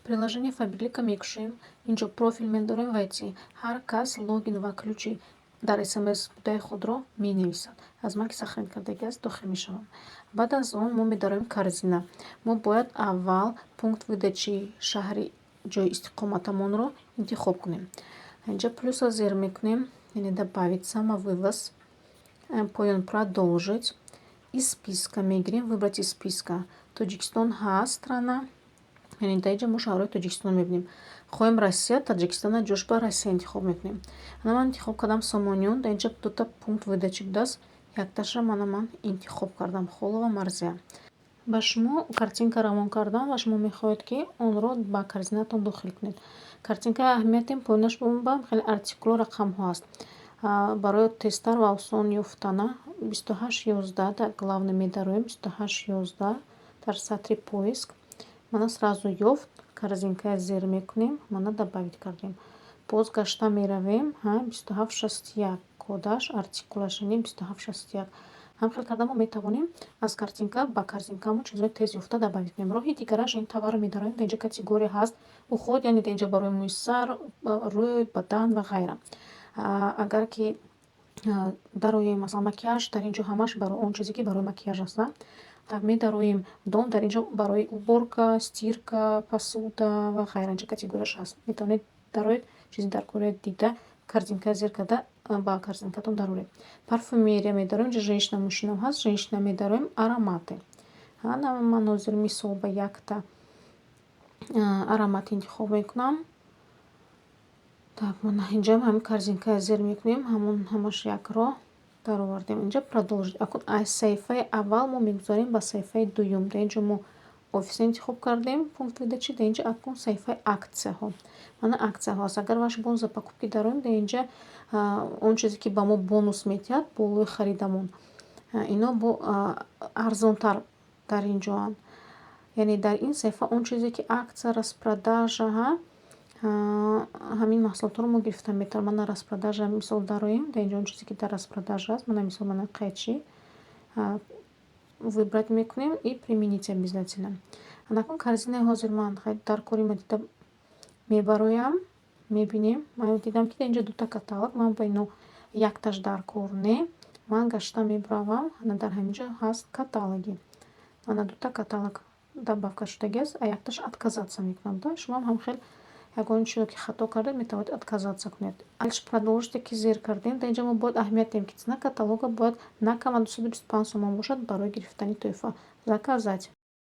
Приложение Fabrica мекушем. Инҷо профил медорем вайти. Ҳар кас логин ва ключи дар смс будаи худро менависад. Аз ман ки сохран кардагӣ аст дохил мешавам. Баъд аз он мо медорем корзина. Мо бояд аввал пункт выдачи шаҳри ҷои истиқоматамонро интихоб кунем. Инҷа плюса зер мекунем, яъне добавить самовывоз, поён продолжить. Из списка мегирем, выбрать из списка. Тоҷикистон ҳаст страна, яъне дар инҷа мо шаҳрҳои Тоҷикистон мебинем. Хоҳем Россия, Таҷикистона ҷош ба Россия интихоб мекунем. Ман интихоб кардам Сомониён. Дар инҷа дута пункт выдачи будааст. Якташа ман интихоб кардам Холова Марзия. Ба шумо картинка равон кардам ва шумо мехоҳед ки онро ба корзинатон дохил кунед. Картинка аҳамияти поёнаш ба хеле артиклу рақамҳо аст. Барои тезтар ва осон ёфтана 2811 дар главный медароем, 2811 дар сатри поиск. Мана сразу ёфт, корзинка зер мекунем, мана добавить кардем. Боз гашта меравем, 2761 кодаш, артикулаш яъне 2761. Ҳамхел карда мо метавонем аз картинка ба корзинкаамон чизҳои тез ёфта добавить кунем. Роҳи дигараш ин товарро медароем. Дар инҷа категория ҳаст. Уход, яъне дар инҷа барои мӯи сар, рӯй, бадан ва ғайра. Агар ки дароем масалан макияж, дар инҷо ҳамаш барои он чизе ки барои макияж аст. Так медароем дом, дар инҷо барои уборка, стирка, посуда ва ғайра. Инҷа категорияш ҳаст. Метавонед дароед чизи дар кори дида картинка зер карда ба картинкатон дароред. Парфюмерия медароем. Инҷа женщина мужчинам ҳаст. Женщина медароем ароматы. Ман ҳозир мисол ба якта аромат интихоб мекунам. Так, мана инҷа ҳамин корзинка зер мекунем. Ҳамаш як роҳ даровардем. Инҷа продолжить. Акун аз саҳифаи аввал мо мегузорем ба саҳифаи дуюм. Дар инҷо мо офиса интихоб кардем, пункт выдачи. Дар инҷа акун саҳифаи аксияҳо. Мана аксияҳо аст. Агар ваш бонус за покупки дароем, дар инҷа он чизе ки ба мо бонус метиҳад болои харидамон. Ино бо арзонтар дар инҷоанд. Яъне дар ин саҳифа он чизе ки аксия, распродажа, ҳамин маҳсулотро мо гирифта метавонем. Мана распродажа мисол дароем. Дар инҷа он чизе ки дар распродажа аст. Мана мисол мана қайчи выбрать мекунем и применить обязательно. Накун корзинаи ҳозир ман дар кори ма дида мебароям. Мебинем. Ман дидам ки дар инҷа дута каталог. Ман ба ино якташ дар кор не. Ман гашта мебаравам. Дар ҳаминҷо ҳаст каталоги. Мана дута каталог добавка шудагиаст, а якташ отказаться мекунам. Шумоам ҳамхел ягон чизо ки хато кардед метавонед отказаться кунед. Алиш продолжите ки зер кардем. Дар инҷа мо бояд аҳамият диҳем ки цена каталога бояд на кам аз 225 сомон бошад барои гирифтани тӯҳфа. Заказать.